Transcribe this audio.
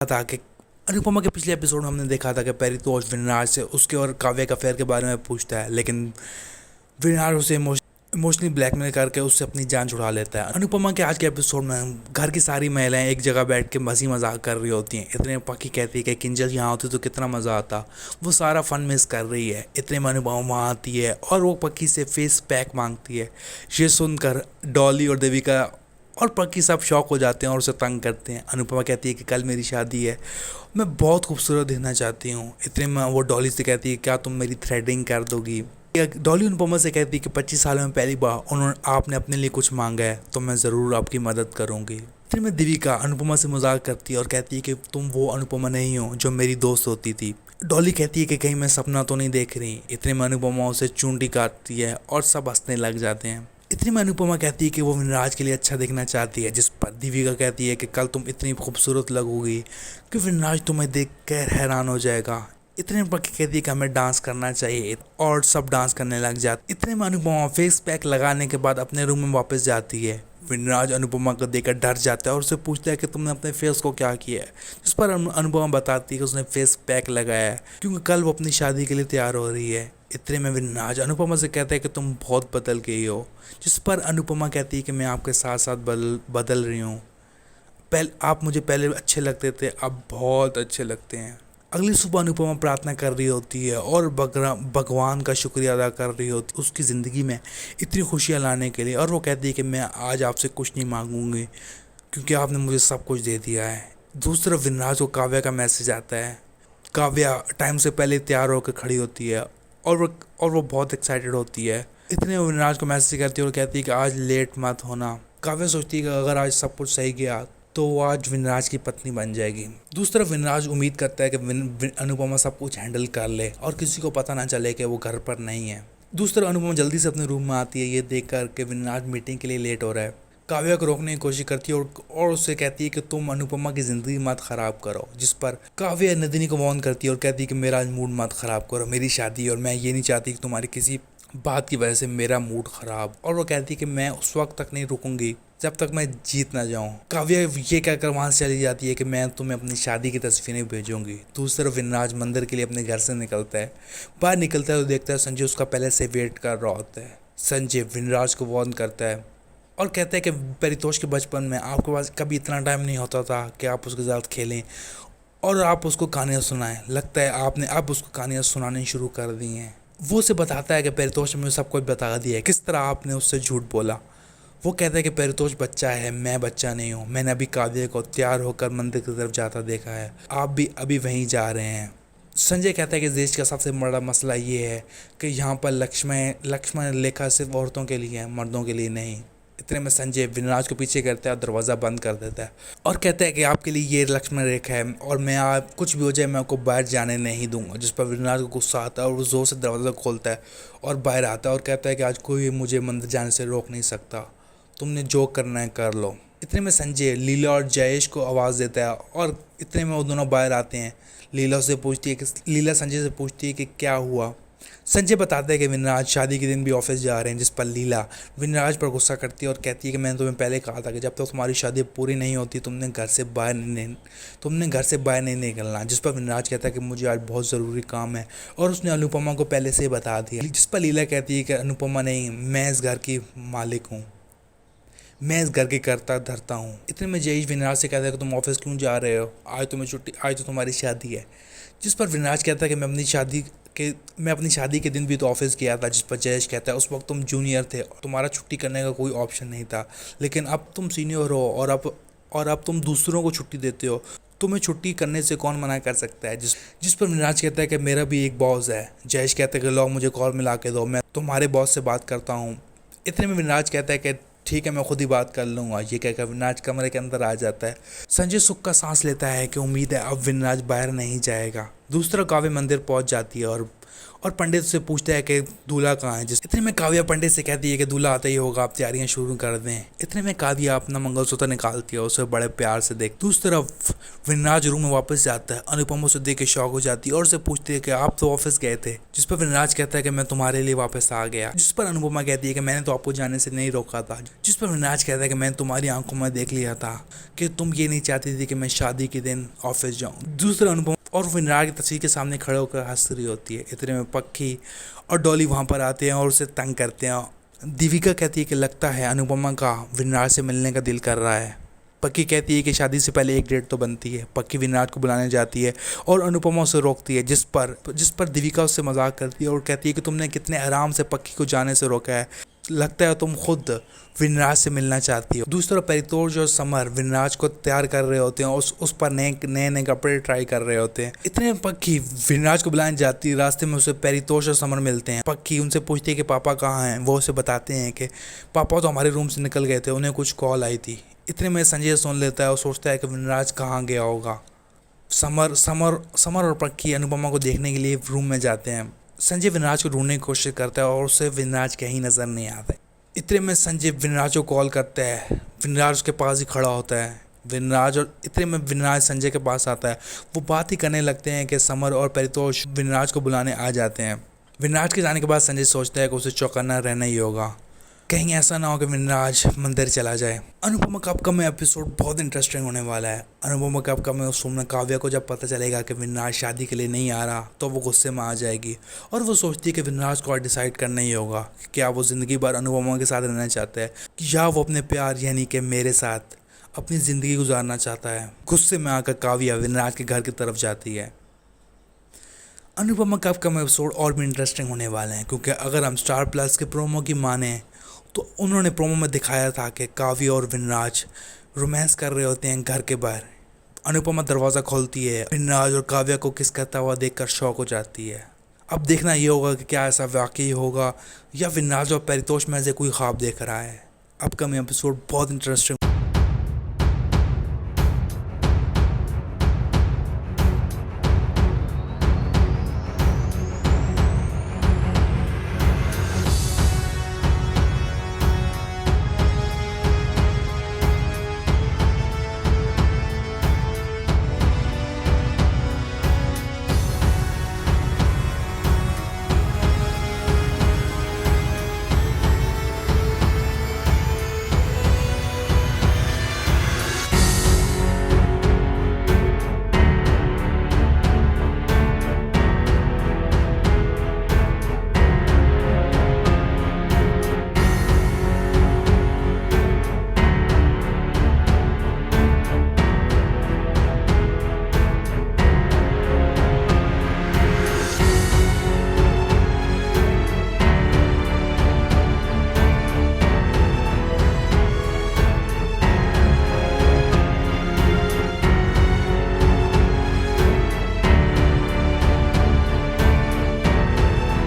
था कि अनुपमा के पिछले एपिसोड में हमने देखा था कि परितोष विनाश से उसके और काव्या का अफेयर के बारे में पूछता है, लेकिन विनाश उसे इमोशनली ब्लैकमेल करके उससे अपनी जान छुड़ा लेता है। अनुपमा के आज के एपिसोड में घर की सारी महिलाएं एक जगह बैठ के हंसी मजाक कर रही होती हैं। इतने में पक्की कहती है कि किंजल यहाँ होती तो कितना मज़ा आता, वो सारा फन मिस कर रही है। इतने में अनुपमा वहाँ आती है और वो पक्की से फेस पैक मांगती है। ये सुनकर डॉली और देविका और पक्की सब शौक हो जाते हैं और उसे तंग करते हैं। अनुपमा कहती है कि कल मेरी शादी है, मैं बहुत खूबसूरत दिखना चाहती हूँ। इतने में वो डॉली से कहती है क्या तुम मेरी थ्रेडिंग कर दोगी। डॉली अनुपमा से कहती है कि 25 सालों में पहली बार उन्होंने आपने अपने लिए कुछ मांगा है तो मैं ज़रूर आपकी मदद करूँगी। इतने में देविका अनुपमा से मजाक करती है और कहती है कि तुम वो अनुपमा नहीं हो जो मेरी दोस्त होती थी। डॉली कहती है कि कहीं मैं सपना तो नहीं देख रही। इतने में अनुपमा उसे चूंटी काटती है और सब हंसने लग जाते हैं। इतनी में अनुपमा कहती है कि वो विनराज के लिए अच्छा दिखना चाहती है, जिस पर दीविका कहती है कि कल तुम इतनी खूबसूरत लगोगी कि विनराज तुम्हें देख कर हैरान हो जाएगा। इतने में पक्की कहती है कि हमें डांस करना चाहिए और सब डांस करने लग जाते। इतने में अनुपमा फेस पैक लगाने के बाद अपने रूम में वापस जाती है। विनराज अनुपमा को देखकर डर जाता है और उससे पूछता है कि तुमने अपने फेस को क्या किया है, जिस पर अनुपमा बताती है कि उसने फेस पैक लगाया है क्योंकि कल वो अपनी शादी के लिए तैयार हो रही है। इतने में विनराज अनुपमा से कहता है कि तुम बहुत बदल गई हो, जिस पर अनुपमा कहती है कि मैं आपके साथ साथ बदल रही हूँ। आप मुझे पहले अच्छे लगते थे, अब बहुत अच्छे लगते हैं। अगली सुबह अनुपमा प्रार्थना कर रही होती है और भगवान का शुक्रिया अदा कर रही होती है उसकी ज़िंदगी में इतनी खुशियाँ लाने के लिए। और वो कहती है कि मैं आज आपसे कुछ नहीं मांगूंगी क्योंकि आपने मुझे सब कुछ दे दिया है। दूसरी तरफ विनराज को काव्या का मैसेज आता है। काव्या टाइम से पहले तैयार होकर खड़ी होती है और वो बहुत एक्साइटेड होती है। इतने वो विनराज को मैसेज करती है और कहती है कि आज लेट मत होना। काव्या सोचती है कि अगर आज सब कुछ सही गया तो वो आज विनराज की पत्नी बन जाएगी। दूसरी तरफ विनराज उम्मीद करता है कि अनुपमा सब कुछ हैंडल कर ले और किसी को पता ना चले कि वो घर पर नहीं है। दूसरी तरफ अनुपमा जल्दी से अपने रूम में आती है ये देख कर के विनराज मीटिंग के लिए लेट हो रहा है। काव्या को रोकने की कोशिश करती है और उससे कहती है कि तुम अनुपमा की ज़िंदगी मत ख़राब करो, जिस पर काव्या नंदिनी को वार्न करती है और कहती है कि मेरा आज मूड मत ख़राब करो, मेरी शादी और मैं ये नहीं चाहती कि तुम्हारी किसी बात की वजह से मेरा मूड ख़राब। और वो कहती है कि मैं उस वक्त तक नहीं रुकूंगी जब तक मैं जीत ना जाऊं। काव्या ये कहकर वहाँ से चली जाती है कि मैं तुम्हें अपनी शादी की तस्वीरें भेजूंगी। दूसरी तरफ विनराज मंदिर के लिए अपने घर से निकलता है। बाहर निकलता है तो देखता है संजय उसका पहले से वेट कर रहा होता है। संजय विनराज को वार्न करता है और कहता है कि परितोष के बचपन में आपके पास कभी इतना टाइम नहीं होता था कि आप उसके साथ खेलें और आप उसको कहानियाँ सुनाएं। लगता है आपने अब उसको कहानियाँ सुनानी शुरू कर दी हैं। वो उसे बताता है कि परितोष ने मुझे सब कुछ बता दिया है, किस तरह आपने उससे झूठ बोला। वो कहता है कि परितोष बच्चा है, मैं बच्चा नहीं हूँ। मैंने अभी काव्य को तैयार होकर मंदिर की तरफ जाता देखा है, आप भी अभी वहीं जा रहे हैं। संजय कहता है कि देश का सबसे बड़ा मसला ये है कि यहाँ पर लक्ष्मण रेखा सिर्फ औरतों के लिए है, मर्दों के लिए नहीं। इतने में संजय विनराज को पीछे करता है और दरवाज़ा बंद कर देता है और कहता है कि आपके लिए ये लक्ष्मण रेखा है और मैं आप कुछ भी हो जाए मैं आपको बाहर जाने नहीं दूंगा। जिस पर विनराज को गुस्सा आता है और वो जोर से दरवाज़ा खोलता है और बाहर आता है और कहता है कि आज कोई मुझे मंदिर जाने से रोक नहीं सकता, तुमने जो करना है कर लो। इतने में संजय लीला और जयेश को आवाज़ देता है और इतने में वो दोनों बाहर आते हैं। लीला संजय से पूछती है कि क्या हुआ। संजय बताता है कि विनराज शादी के दिन भी ऑफिस जा रहे हैं, जिस पर लीला विनराज पर गुस्सा करती है और कहती है कि मैंने तुम्हें पहले कहा था कि जब तक तुम्हारी शादी पूरी नहीं होती तुमने घर से बाहर नहीं निकलना। जिस पर विनराज कहता है कि मुझे आज बहुत ज़रूरी काम है और उसने अनुपमा को पहले से ही बता दिया। जिस पर लीला कहती है कि अनुपमा नहीं, मैं इस घर की मालिक हूँ, मैं इस घर के करता धरता हूँ। इतने में जयेश विनराज से कहता है कि तुम ऑफिस क्यों जा रहे हो, आज तुम्हें छुट्टी, आज तो तुम्हारी शादी है। जिस पर विनराज कहता है कि मैं अपनी शादी के दिन भी तो ऑफिस गया था। जिस पर जयेश कहता है उस वक्त तुम जूनियर थे और तुम्हारा छुट्टी करने का कोई ऑप्शन नहीं था, लेकिन अब तुम सीनियर हो और अब तुम दूसरों को छुट्टी देते हो, तुम्हें छुट्टी करने से कौन मना कर सकता है। जिस पर विनराज कहता है कि मेरा भी एक बॉस है। जयेश कहता है कि लो मुझे कॉल मिला के दो, मैं तुम्हारे बॉस से बात करता हूँ। इतने में विनराज कहता है कि ठीक है मैं खुद ही बात कर लूँगा। ये कहकर विनराज कमरे के अंदर आ जाता है। संजय सुख का सांस लेता है कि उम्मीद है अब विनराज बाहर नहीं जाएगा। दूसरा काव्य मंदिर पहुंच जाती है और पंडित से पूछता है कि दूल्हा कहाँ है। जिस इतने में काव्या पंडित से कहती है कि दूल्हा आता ही होगा, आप तैयारियां शुरू कर दें। इतने में काव्या अपना मंगलसूत्र निकालती है, उसे बड़े प्यार से देख। दूसरी तरफ विनराज रूम में वापस जाता है, अनुपमा उसे देख के शॉक हो जाती है और उसे पूछती है कि आप तो ऑफिस गए थे। जिस पर विनराज कहता है कि मैं तुम्हारे लिए वापस आ गया। जिस पर अनुपमा कहती है कि मैंने तो आपको जाने से नहीं रोका था। जिस पर विनराज कहता है कि मैंने तुम्हारी आंखों में देख लिया था कि तुम ये नहीं चाहती थी कि मैं शादी के दिन ऑफिस जाऊँ। दूसरा अनुपमा और विनराज की तस्वीर के सामने खड़े होकर हंस रही होती है। इतने में पक्की और डॉली वहाँ पर आते हैं और उसे तंग करते हैं। दीविका कहती है कि लगता है अनुपमा का विनराज से मिलने का दिल कर रहा है। पक्की कहती है कि शादी से पहले एक डेट तो बनती है। पक्की विनराज को बुलाने जाती है और अनुपमा उसे रोकती है, जिस पर दीविका उससे मजाक करती है और कहती है कि तुमने कितने आराम से पक्की को जाने से रोका है, लगता है तुम खुद विनराज से मिलना चाहती हो। दूसरा परितोष और समर विनराज को तैयार कर रहे होते हैं, उस पर नए कपड़े ट्राई कर रहे होते हैं। इतने में पक्की विनराज को बुलाने जाती है। रास्ते में उसे परितोष और समर मिलते हैं। पक्की उनसे पूछती है कि पापा कहाँ हैं। वो उसे बताते हैं कि पापा तो हमारे रूम से निकल गए थे, उन्हें कुछ कॉल आई थी। इतने में संजय सुन लेता है और सोचता है कि विनराज कहाँ गया होगा। समर और पक्की अनुपमा को देखने के लिए रूम में जाते हैं। संजय विनराज को ढूंढने की कोशिश करता है और उसे विनराज कहीं नज़र नहीं आता। इतने में संजय विनराज को कॉल करता है। विनराज उसके पास ही खड़ा होता है। इतने में विनराज संजय के पास आता है। वो बात ही करने लगते हैं कि समर और परितोष विनराज को बुलाने आ जाते हैं। विनराज के जाने के बाद संजय सोचता है कि उसे चौकन्ना रहना ही होगा, कहीं ऐसा ना हो कि विनराज मंदिर चला जाए। अनुपमा का अपकमिंग एपिसोड बहुत इंटरेस्टिंग होने वाला है। अनुपमा का अपकमिंग एपिसोड में काव्या को जब पता चलेगा कि विनराज शादी के लिए नहीं आ रहा तो वो गुस्से में आ जाएगी और वो सोचती है कि विनराज को डिसाइड करना ही होगा कि क्या वो ज़िंदगी भर अनुपमा के साथ रहना चाहता है या वो अपने प्यार यानी कि मेरे साथ अपनी ज़िंदगी गुजारना चाहता है। गुस्से में आकर काव्या विनराज के घर की तरफ जाती है। अनुपमा का अपकमिंग एपिसोड और भी इंटरेस्टिंग होने वाले हैं, क्योंकि अगर हम स्टार प्लस के प्रोमो की माने तो उन्होंने प्रोमो में दिखाया था कि काव्या और विनराज रोमांस कर रहे होते हैं घर के बाहर। अनुपमा दरवाज़ा खोलती है, विनराज और काव्या को किस करता हुआ देखकर शॉक हो जाती है। अब देखना ये होगा कि क्या ऐसा वाकई होगा या विनराज और परितोष में से कोई ख्वाब देख रहा है। अपकमिंग एपिसोड बहुत इंटरेस्टिंग